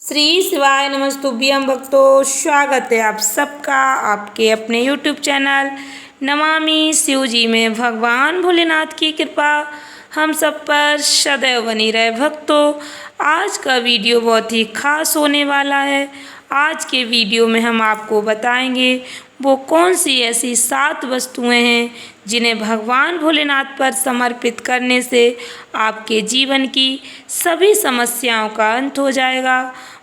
श्री शिवाय नमस्तुभ्यं भक्तों, स्वागत है आप सबका आपके अपने YouTube चैनल नमामि शिवजी में। भगवान भोलेनाथ की कृपा हम सब पर सदैव बनी रहे। भक्तों, आज का वीडियो बहुत ही खास होने वाला है। आज के वीडियो में हम आपको बताएंगे वो कौन सी ऐसी 7 वस्तुएं हैं जिन्हें भगवान भोलेनाथ पर समर्पित करने से आपके जीवन की सभी समस्याओं का अंत हो जाएगा।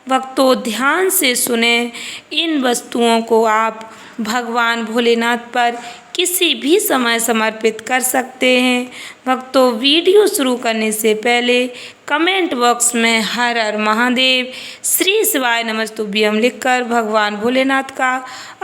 भक्तों, ध्यान से सुने। इन वस्तुओं को आप भगवान भोलेनाथ पर किसी भी समय समर्पित कर सकते हैं। भक्तों, वीडियो शुरू करने से पहले कमेंट बॉक्स में हर हर महादेव, श्री शिवाय नमस्तुभ्यं लिखकर भगवान भोलेनाथ का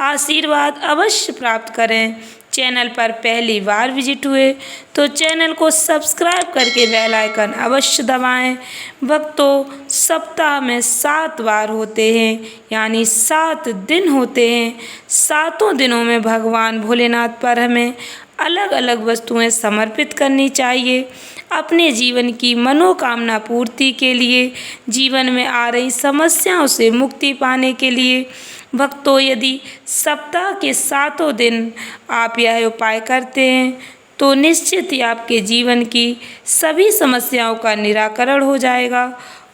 आशीर्वाद अवश्य प्राप्त करें। चैनल पर पहली बार विजिट हुए तो चैनल को सब्सक्राइब करके बेल आइकन अवश्य दबाएं। भक्तों, सप्ताह में 7 बार होते हैं, यानी 7 दिन होते हैं। 7 दिनों में भगवान भोलेनाथ पर हमें अलग अलग वस्तुएं समर्पित करनी चाहिए। अपने जीवन की मनोकामना पूर्ति के लिए, जीवन में आ रही समस्याओं से मुक्ति पाने के लिए। भक्तों, यदि सप्ताह के 7 दिन आप यह उपाय करते हैं तो निश्चित ही आपके जीवन की सभी समस्याओं का निराकरण हो जाएगा।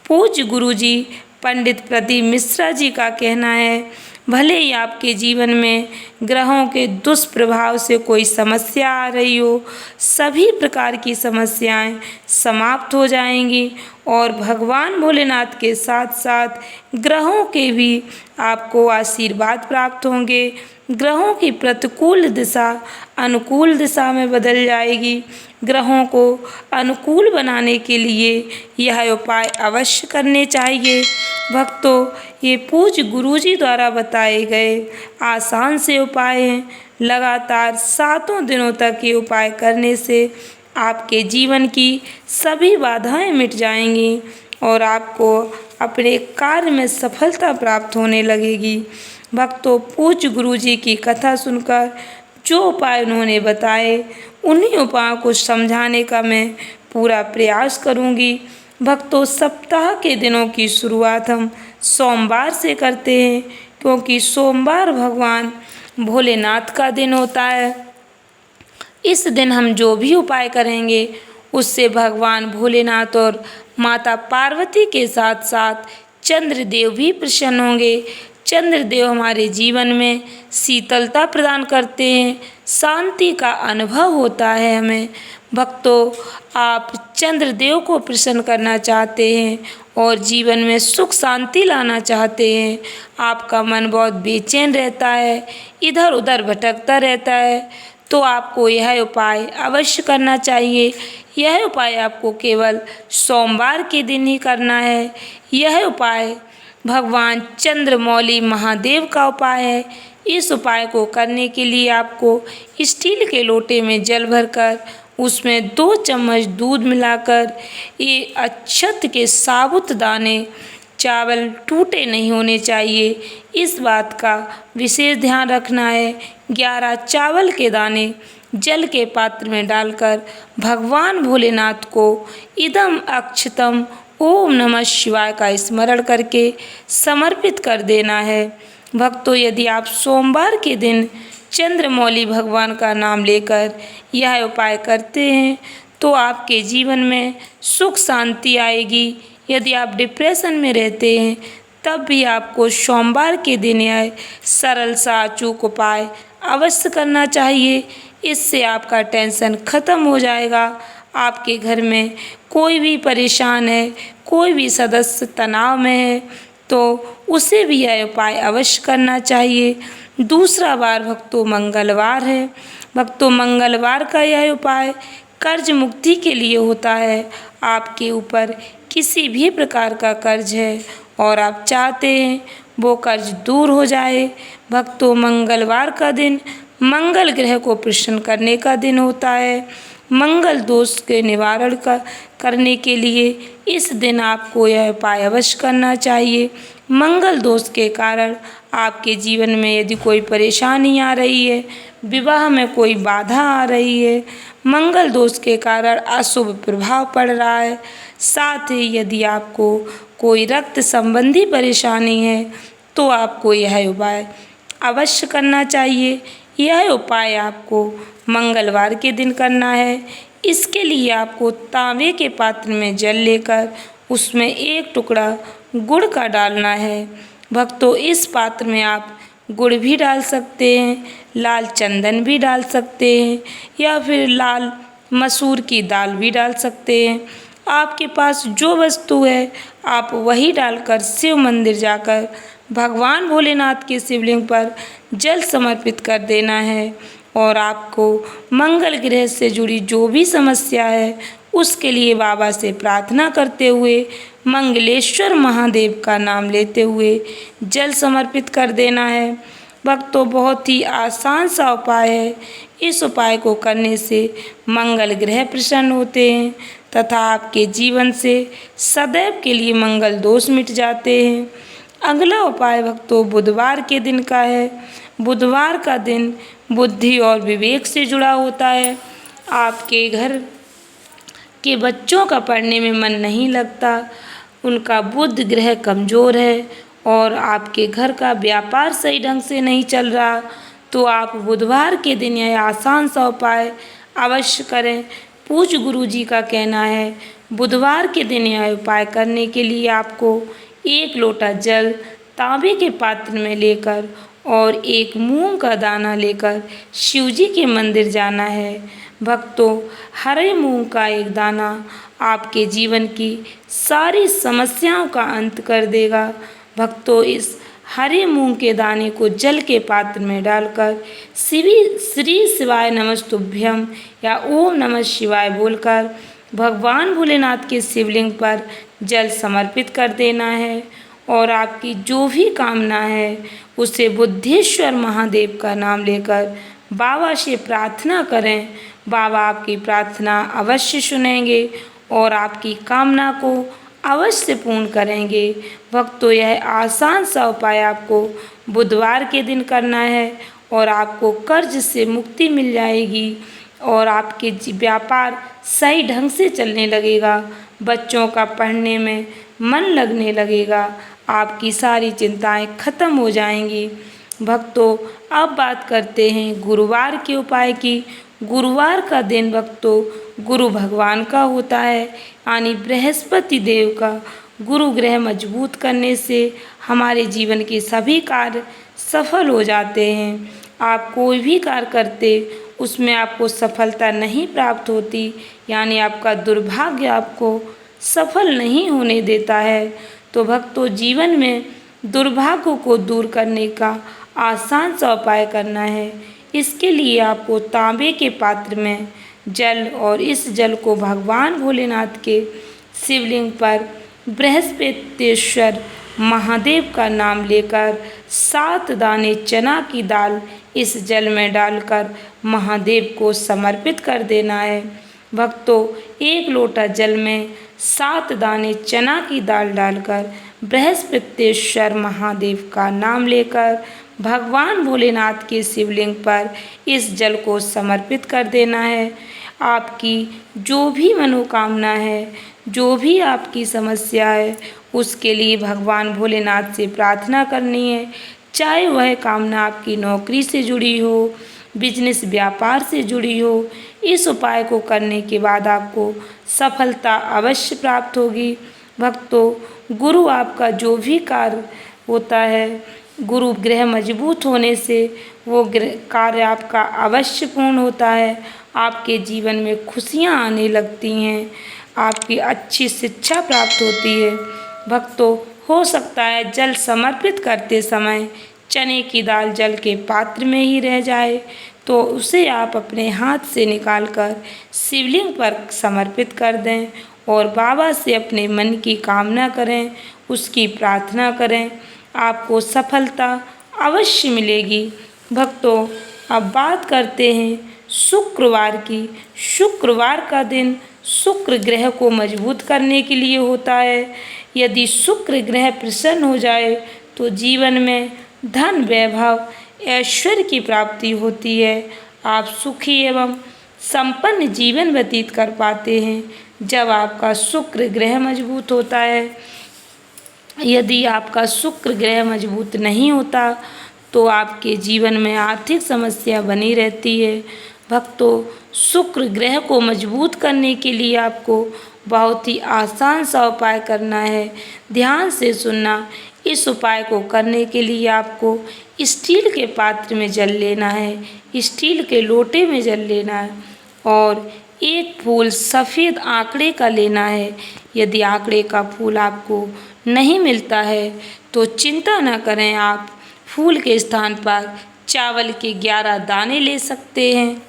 पूज्य गुरुजी पंडित प्रदीप मिश्रा जी का कहना है, भले ही आपके जीवन में ग्रहों के दुष्प्रभाव से कोई समस्या आ रही हो, सभी प्रकार की समस्याएं समाप्त हो जाएंगी और भगवान भोलेनाथ के साथ साथ ग्रहों के भी आपको आशीर्वाद प्राप्त होंगे। ग्रहों की प्रतिकूल दिशा अनुकूल दिशा में बदल जाएगी। ग्रहों को अनुकूल बनाने के लिए यह उपाय अवश्य करने चाहिए। भक्तों, ये पूज्य गुरुजी द्वारा बताए गए आसान से उपाय हैं। लगातार 7 दिनों तक ये उपाय करने से आपके जीवन की सभी बाधाएं मिट जाएंगी और आपको अपने कार्य में सफलता प्राप्त होने लगेगी। भक्तों, पूज्य गुरुजी की कथा सुनकर जो उपाय उन्होंने बताए, उन्हीं उपायों को समझाने का मैं पूरा प्रयास करूंगी। भक्तों, सप्ताह के दिनों की शुरुआत हम सोमवार से करते हैं, क्योंकि सोमवार भगवान भोलेनाथ का दिन होता है। इस दिन हम जो भी उपाय करेंगे उससे भगवान भोलेनाथ और माता पार्वती के साथ साथ चंद्रदेव भी प्रसन्न होंगे। चंद्रदेव हमारे जीवन में शीतलता प्रदान करते हैं, शांति का अनुभव होता है हमें। भक्तों, आप चंद्रदेव को प्रसन्न करना चाहते हैं और जीवन में सुख शांति लाना चाहते हैं, आपका मन बहुत बेचैन रहता है, इधर उधर भटकता रहता है, तो आपको यह उपाय अवश्य करना चाहिए। यह उपाय आपको केवल सोमवार के दिन ही करना है। यह उपाय भगवान चंद्रमौली महादेव का उपाय है। इस उपाय को करने के लिए आपको स्टील के लोटे में जल भरकर उसमें 2 चम्मच दूध मिलाकर ये अक्षत के साबुत दाने, चावल टूटे नहीं होने चाहिए, इस बात का विशेष ध्यान रखना है। 11 चावल के दाने जल के पात्र में डालकर भगवान भोलेनाथ को इदम अक्षतम ओम नमः शिवाय का स्मरण करके समर्पित कर देना है। भक्तों, यदि आप सोमवार के दिन चंद्रमौली भगवान का नाम लेकर यह उपाय करते हैं तो आपके जीवन में सुख शांति आएगी। यदि आप डिप्रेशन में रहते हैं तब भी आपको सोमवार के दिन यह सरल सा अचूक उपाय अवश्य करना चाहिए। इससे आपका टेंशन खत्म हो जाएगा। आपके घर में कोई भी परेशान है, कोई भी सदस्य तनाव में है, तो उसे भी यह उपाय अवश्य करना चाहिए। दूसरा बार भक्तों मंगलवार है। भक्तों, मंगलवार का यह उपाय कर्ज मुक्ति के लिए होता है। आपके ऊपर किसी भी प्रकार का कर्ज है और आप चाहते हैं वो कर्ज दूर हो जाए। भक्तों, मंगलवार का दिन मंगल ग्रह को प्रसन्न करने का दिन होता है। मंगल दोष के निवारण करने के लिए इस दिन आपको यह उपाय अवश्य करना चाहिए। मंगल दोष के कारण आपके जीवन में यदि कोई परेशानी आ रही है, विवाह में कोई बाधा आ रही है, मंगल दोष के कारण अशुभ प्रभाव पड़ रहा है, साथ ही यदि आपको कोई रक्त संबंधी परेशानी है तो आपको यह उपाय अवश्य करना चाहिए। यह उपाय आपको मंगलवार के दिन करना है। इसके लिए आपको तांबे के पात्र में जल लेकर उसमें एक टुकड़ा गुड़ का डालना है। भक्तों, इस पात्र में आप गुड़ भी डाल सकते हैं, लाल चंदन भी डाल सकते हैं या फिर लाल मसूर की दाल भी डाल सकते हैं। आपके पास जो वस्तु है आप वही डालकर शिव मंदिर जाकर भगवान भोलेनाथ के शिवलिंग पर जल समर्पित कर देना है। और आपको मंगल ग्रह से जुड़ी जो भी समस्या है उसके लिए बाबा से प्रार्थना करते हुए मंगलेश्वर महादेव का नाम लेते हुए जल समर्पित कर देना है। भक्तों, बहुत ही आसान सा उपाय है। इस उपाय को करने से मंगल ग्रह प्रसन्न होते हैं तथा आपके जीवन से सदैव के लिए मंगल दोष मिट जाते हैं। अगला उपाय भक्तों बुधवार के दिन का है। बुधवार का दिन बुद्धि और विवेक से जुड़ा होता है। आपके घर के बच्चों का पढ़ने में मन नहीं लगता, उनका बुध ग्रह कमज़ोर है और आपके घर का व्यापार सही ढंग से नहीं चल रहा, तो आप बुधवार के दिन यह आसान सा उपाय अवश्य करें। पूज्य गुरु जी का कहना है बुधवार के दिन यह उपाय करने के लिए आपको एक लोटा जल तांबे के पात्र में लेकर और एक मूंग का दाना लेकर शिवजी के मंदिर जाना है। भक्तों, हरे मूंग का एक दाना आपके जीवन की सारी समस्याओं का अंत कर देगा। भक्तों, इस हरे मूंग के दाने को जल के पात्र में डालकर श्री शिवाय नमस्तुभ्यम या ओम नमः शिवाय बोलकर भगवान भोलेनाथ के शिवलिंग पर जल समर्पित कर देना है। और आपकी जो भी कामना है उसे बुद्धेश्वर महादेव का नाम लेकर बाबा से प्रार्थना करें। बाबा आपकी प्रार्थना अवश्य सुनेंगे और आपकी कामना को अवश्य पूर्ण करेंगे। भक्तों, यह आसान सा उपाय आपको बुधवार के दिन करना है और आपको कर्ज से मुक्ति मिल जाएगी और आपके व्यापार सही ढंग से चलने लगेगा। बच्चों का पढ़ने में मन लगने लगेगा, आपकी सारी चिंताएं खत्म हो जाएंगी। भक्तों, अब बात करते हैं गुरुवार के उपाय की। गुरुवार का दिन भक्तों गुरु भगवान का होता है, यानी बृहस्पति देव का। गुरु ग्रह मजबूत करने से हमारे जीवन के सभी कार्य सफल हो जाते हैं। आप कोई भी कार्य करते उसमें आपको सफलता नहीं प्राप्त होती, यानी आपका दुर्भाग्य आपको सफल नहीं होने देता है। तो भक्तों, जीवन में दुर्भाग्य को दूर करने का आसान सा उपाय करना है। इसके लिए आपको तांबे के पात्र में जल और इस जल को भगवान भोलेनाथ के शिवलिंग पर बृहस्पतिश्वर महादेव का नाम लेकर 7 दाने चना की दाल इस जल में डालकर महादेव को समर्पित कर देना है। भक्तों, एक लोटा जल में 7 दाने चना की दाल डालकर बृहस्पतिश्वर महादेव का नाम लेकर भगवान भोलेनाथ के शिवलिंग पर इस जल को समर्पित कर देना है। आपकी जो भी मनोकामना है, जो भी आपकी समस्या है, उसके लिए भगवान भोलेनाथ से प्रार्थना करनी है। चाहे वह कामना आपकी नौकरी से जुड़ी हो, बिजनेस व्यापार से जुड़ी हो, इस उपाय को करने के बाद आपको सफलता अवश्य प्राप्त होगी। भक्तों, गुरु आपका जो भी कार्य होता है, गुरु ग्रह मजबूत होने से वो कार्य आपका अवश्य पूर्ण होता है। आपके जीवन में खुशियाँ आने लगती हैं, आपकी अच्छी शिक्षा प्राप्त होती है। भक्तों, हो सकता है जल समर्पित करते समय चने की दाल जल के पात्र में ही रह जाए, तो उसे आप अपने हाथ से निकालकर शिवलिंग पर समर्पित कर दें और बाबा से अपने मन की कामना करें, उसकी प्रार्थना करें। आपको सफलता अवश्य मिलेगी। भक्तों, अब बात करते हैं शुक्रवार की। शुक्रवार का दिन शुक्र ग्रह को मजबूत करने के लिए होता है। यदि शुक्र ग्रह प्रसन्न हो जाए तो जीवन में धन, वैभव, ऐश्वर्य की प्राप्ति होती है। आप सुखी एवं संपन्न जीवन व्यतीत कर पाते हैं जब आपका शुक्र ग्रह मजबूत होता है। यदि आपका शुक्र ग्रह मजबूत नहीं होता तो आपके जीवन में आर्थिक समस्या बनी रहती है। भक्तों, शुक्र ग्रह को मजबूत करने के लिए आपको बहुत ही आसान सा उपाय करना है। ध्यान से सुनना। इस उपाय को करने के लिए आपको स्टील के पात्र में जल लेना है, स्टील के लोटे में जल लेना है और एक फूल सफ़ेद आंकड़े का लेना है। यदि आंकड़े का फूल आपको नहीं मिलता है तो चिंता न करें, आप फूल के स्थान पर चावल के 11 दाने ले सकते हैं।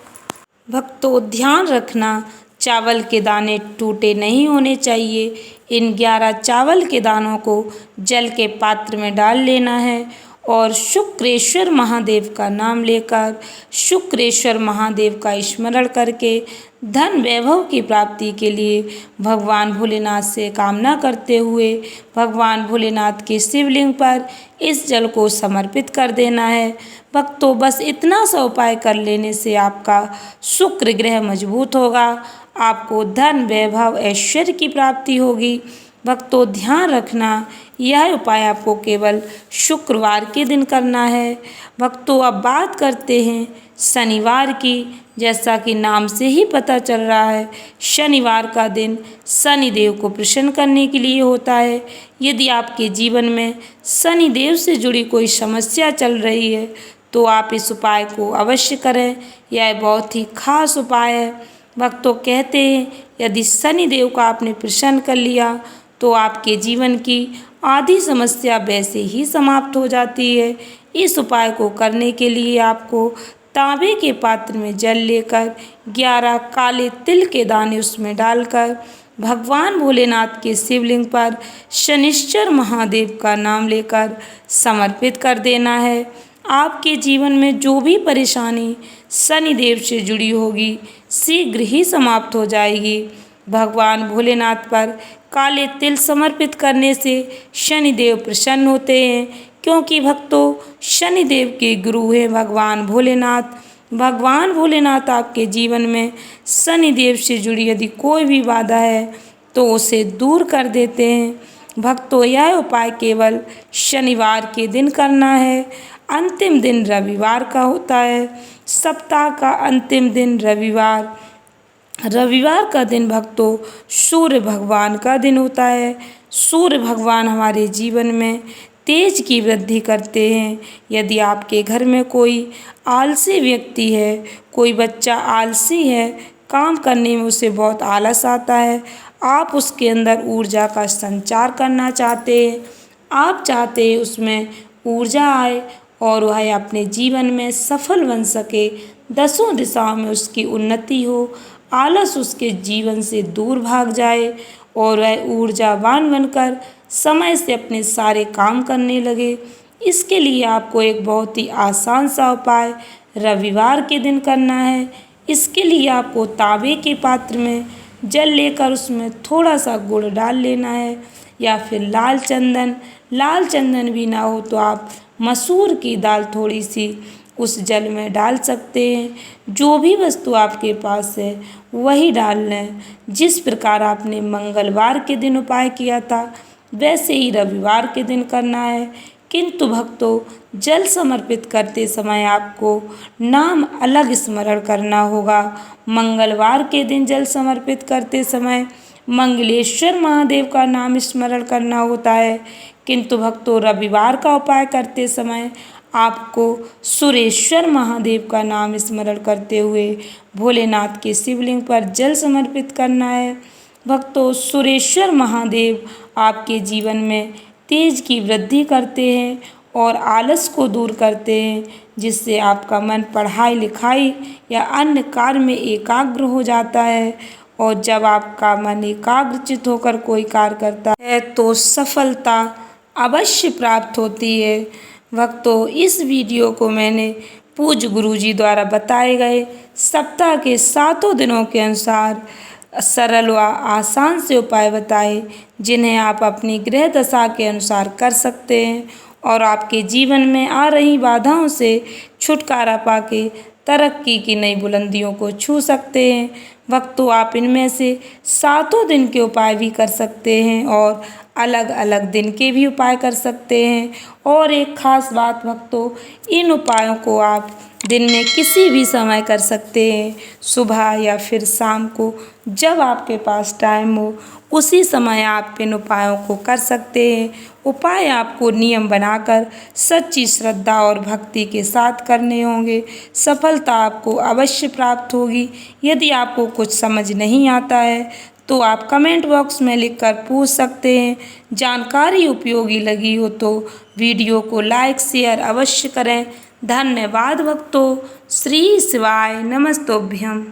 भक्तों, ध्यान रखना, चावल के दाने टूटे नहीं होने चाहिए। इन 11 चावल के दानों को जल के पात्र में डाल लेना है और शुक्रेश्वर महादेव का नाम लेकर, शुक्रेश्वर महादेव का स्मरण करके धन वैभव की प्राप्ति के लिए भगवान भोलेनाथ से कामना करते हुए भगवान भोलेनाथ के शिवलिंग पर इस जल को समर्पित कर देना है। भक्तों, बस इतना सा उपाय कर लेने से आपका शुक्र ग्रह मजबूत होगा, आपको धन वैभव ऐश्वर्य की प्राप्ति होगी। भक्तों, ध्यान रखना, यह उपाय आपको केवल शुक्रवार के दिन करना है। भक्तों, अब बात करते हैं शनिवार की। जैसा कि नाम से ही पता चल रहा है, शनिवार का दिन शनिदेव को प्रसन्न करने के लिए होता है। यदि आपके जीवन में शनिदेव से जुड़ी कोई समस्या चल रही है तो आप इस उपाय को अवश्य करें। यह बहुत ही खास उपाय है। भक्तों, कहते हैं यदि शनिदेव को आपने प्रसन्न कर लिया तो आपके जीवन की आधी समस्या वैसे ही समाप्त हो जाती है। इस उपाय को करने के लिए आपको तांबे के पात्र में जल लेकर 11 काले तिल के दाने उसमें डालकर भगवान भोलेनाथ के शिवलिंग पर शनिश्चर महादेव का नाम लेकर समर्पित कर देना है। आपके जीवन में जो भी परेशानी शनिदेव से जुड़ी होगी शीघ्र ही समाप्त हो जाएगी। भगवान भोलेनाथ पर काले तिल समर्पित करने से शनिदेव प्रसन्न होते हैं, क्योंकि भक्तों, शनिदेव के गुरु हैं भगवान भोलेनाथ। भगवान भोलेनाथ आपके जीवन में शनिदेव से जुड़ी यदि कोई भी बाधा है तो उसे दूर कर देते हैं। भक्तों, यह उपाय केवल शनिवार के दिन करना है। अंतिम दिन रविवार का होता है। सप्ताह का अंतिम दिन रविवार। रविवार का दिन भक्तों सूर्य भगवान का दिन होता है। सूर्य भगवान हमारे जीवन में तेज की वृद्धि करते हैं। यदि आपके घर में कोई आलसी व्यक्ति है, कोई बच्चा आलसी है, काम करने में उसे बहुत आलस आता है, आप उसके अंदर ऊर्जा का संचार करना चाहते हैं, आप चाहते हैं उसमें ऊर्जा आए और वह अपने जीवन में सफल बन सके, दसों दिशाओं में उसकी उन्नति हो, आलस उसके जीवन से दूर भाग जाए और वह ऊर्जावान बनकर समय से अपने सारे काम करने लगे। इसके लिए आपको एक बहुत ही आसान सा उपाय रविवार के दिन करना है। इसके लिए आपको तांबे के पात्र में जल लेकर उसमें थोड़ा सा गुड़ डाल लेना है या फिर लाल चंदन भी ना हो तो आप मसूर की दाल थोड़ी सी उस जल में डाल सकते हैं। जो भी वस्तु आपके पास है वही डाल लें। जिस प्रकार आपने मंगलवार के दिन उपाय किया था वैसे ही रविवार के दिन करना है, किंतु भक्तों, जल समर्पित करते समय आपको नाम अलग स्मरण करना होगा। मंगलवार के दिन जल समर्पित करते समय मंगलेश्वर महादेव का नाम स्मरण करना होता है, किंतु भक्तों, रविवार का उपाय करते समय आपको सुरेश्वर महादेव का नाम स्मरण करते हुए भोलेनाथ के शिवलिंग पर जल समर्पित करना है। भक्तों, सुरेश्वर महादेव आपके जीवन में तेज की वृद्धि करते हैं और आलस को दूर करते हैं, जिससे आपका मन पढ़ाई लिखाई या अन्य कार्य में एकाग्र हो जाता है। और जब आपका मन एकाग्रचित होकर कोई कार्य करता है तो सफलता अवश्य प्राप्त होती है। भक्तों, इस वीडियो को मैंने पूज्य गुरुजी द्वारा बताए गए सप्ताह के 7 दिनों के अनुसार सरल व आसान से उपाय बताए, जिन्हें आप अपनी ग्रह दशा के अनुसार कर सकते हैं और आपके जीवन में आ रही बाधाओं से छुटकारा पाके तरक्की की नई बुलंदियों को छू सकते हैं। भक्तों, आप इनमें से 7 दिन के उपाय भी कर सकते हैं और अलग अलग दिन के भी उपाय कर सकते हैं। और एक खास बात भक्तों, इन उपायों को आप दिन में किसी भी समय कर सकते हैं, सुबह या फिर शाम को, जब आपके पास टाइम हो उसी समय आप इन उपायों को कर सकते हैं। उपाय आपको नियम बनाकर सच्ची श्रद्धा और भक्ति के साथ करने होंगे। सफलता आपको अवश्य प्राप्त होगी। यदि आपको कुछ समझ नहीं आता है तो आप कमेंट बॉक्स में लिखकर पूछ सकते हैं। जानकारी उपयोगी लगी हो तो वीडियो को लाइक शेयर अवश्य करें। धन्यवाद भक्तों। श्री शिवाय नमस्तुभ्यम।